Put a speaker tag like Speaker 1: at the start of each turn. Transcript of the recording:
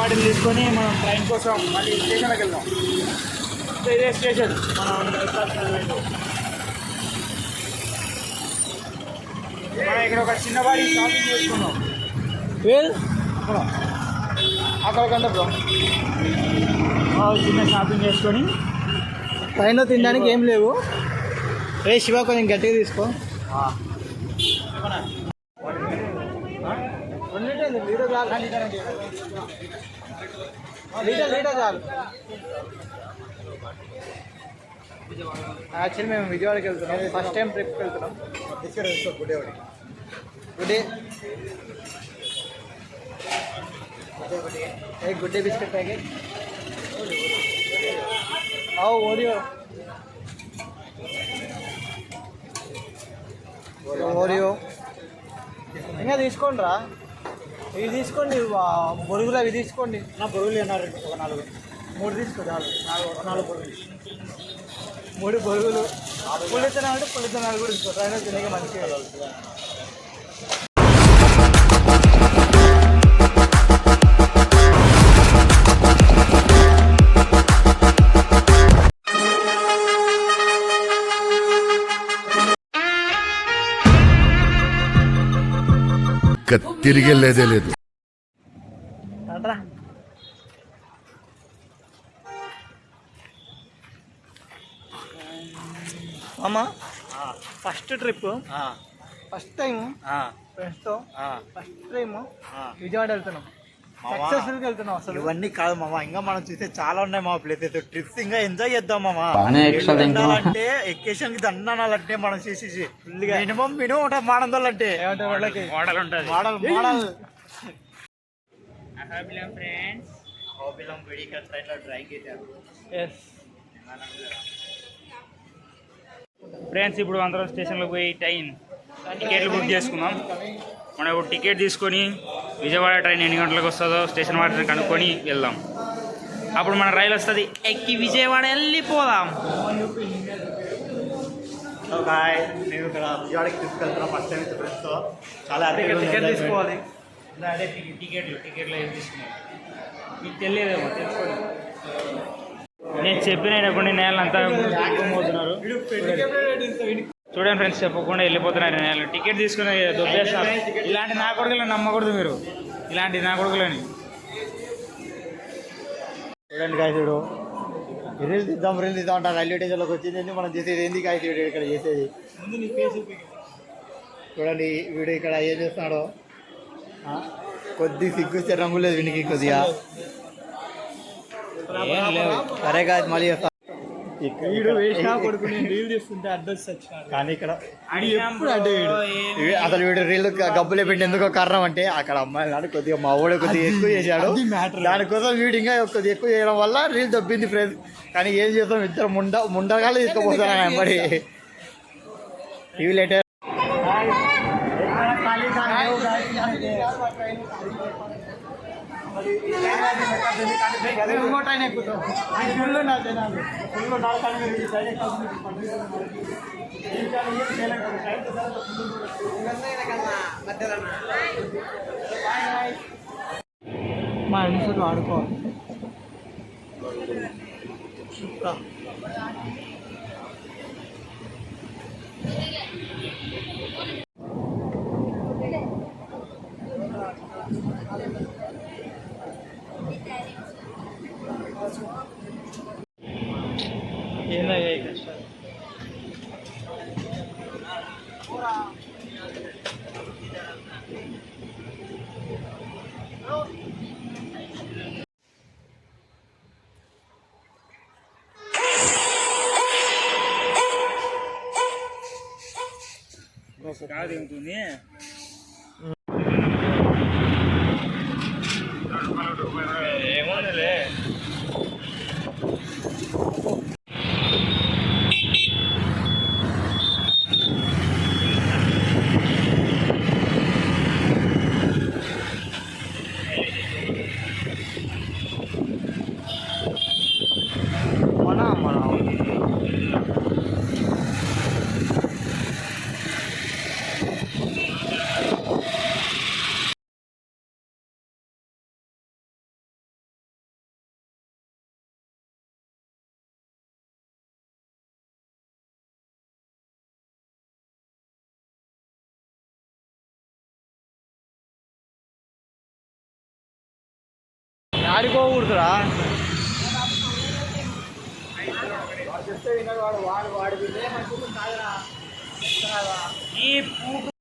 Speaker 1: Bottle తీసుకొని మనం train కోసం మళ్ళీ స్టేషన్కి వెళ్దాం. ఇదే స్టేషన్ మనం ఇక్కడ ఒక చిన్నవాడి షాపింగ్ చేసుకున్నాం. అక్కడ కంటే బ్రో చిన్న షాపింగ్ చేసుకొని
Speaker 2: ట్రైన్లో తినడానికి ఏం లేవు. రే శివ కొంచెం గట్టిగా తీసుకో. లీటర్ చాలు. యాక్చువల్లీ మేము విజయవాడకి వెళ్తున్నాం. ఫస్ట్ టైం ట్రిప్కి వెళ్తున్నాం. Good day biscuit packet. Oreo Oreo ఇంకా తీసుకోండి రా. ఇవి తీసుకోండి, బొరుగులు అవి తీసుకోండి.
Speaker 1: నా బొరుగులు అన్నారు ఒక 4
Speaker 2: 3 తీసుకో చాలు.
Speaker 1: 4 బొరుగులు
Speaker 2: 3 బొరుగులు. పులితనాలు అంటే పులితనాలు కూడా తీసుకో. ట్రైన్లో తినగా మంచిగా.
Speaker 3: తిరిగేలేదే లేదు.
Speaker 2: అమ్మా ఫస్ట్ ట్రిప్, ఫస్ట్ టైం ఫ్రెండ్స్తో ఫస్ట్ టైం విజయవాడ వెళ్తున్నాం. సక్సెస్ఫుల్గా వెళ్తున్నాం. అసలు
Speaker 1: ఇవన్నీ కాదు మామ, ఇంకా మనం చూస్తే చాలా ఉన్నాయి మా ప్లేసెస్. ట్రిప్స్ ఇంకా ఎంజాయ్ చేద్దాం మామ. అంటే ఎక్కేషన్ కి దండాలంటే మనం చేసేసి మినిమం ఉంటుంది మానందోళ్ళు అంటే మోడల్ ఉంటుంది. మోడల్ ఫ్రెండ్స్ ఇప్పుడు అందరం స్టేషన్లో పోయి టికెట్లు బుక్ చేసుకున్నాం. మనం ఇప్పుడు టికెట్ తీసుకొని విజయవాడ ట్రైన్ ఎన్ని గంటలకు వస్తుందో స్టేషన్ వాటిని కనుక్కొని వెళ్దాం. అప్పుడు మన రైలు వస్తుంది, ఎక్కి విజయవాడ వెళ్ళిపోదాం. మేము ఇక్కడ విజయవాడకి తీసుకెళ్తున్నాం ఫస్ట్ టైం ఫ్రెండ్స్తో. చాలా టికెట్ తీసుకోవాలి. అదే టికెట్లు ఏం తీసుకున్నాం మీకు తెలియదేమో, తెలుసుకోండి. నేను చెప్పిన కొన్ని నేలంతా పోతున్నారు చూడండి ఫ్రెండ్స్. చెప్పకుండా వెళ్ళిపోతున్నారు నేల. టికెట్ తీసుకుని దొబ్బేస్తారు. ఇలాంటి నా కొడుకులని నమ్మకూడదు మీరు, ఇలాంటి నా కొడుకులని. చూడండి కాయసుడు రీల్ తీద్దాం అంటారు. రైల్వే స్టేషన్లోకి వచ్చింది మనం చేసేది ఏంది కాయసుడు ఇక్కడ చేసేది. చూడండి వీడు ఇక్కడ ఏం చేస్తున్నాడో. కొద్ది సిగ్గుస్తే రంగు లేదు వీనికి కొద్దిగా. సరే కాదు మళ్ళీ కానీ ఇక్కడ అసలు వీడు రీల్ గబ్బులే పెట్టి ఎందుకో కారణం అంటే అక్కడ అమ్మాయిలు కొద్దిగా మా ఊళ్ళో కొద్దిగా ఎక్కువ చేశాడు. దానికోసం వీడు ఇంకా కొద్దిగా ఎక్కువ చేయడం వల్ల రీల్ దొబ్బింది ఫ్రెండ్స్. కానీ ఏం చేస్తాం, ఇద్దరు ముండగాలు తీసుకుపోతాను మరి. ఇవి లేటర్ ట్రైన్ ఎక్కుతాం. మా ఇన్స్టిట్యూట్ ఆడుకోవాలి. ఏందయ్యా ఈ కష్టాలు. కాదు ఏమవుతుంది ఏమోలే.
Speaker 2: ఆడిపోకూడదురా.
Speaker 1: చెప్తే విన్నాడు వాడు వాడు వాడి మంచి కాదురా. ఈ పూట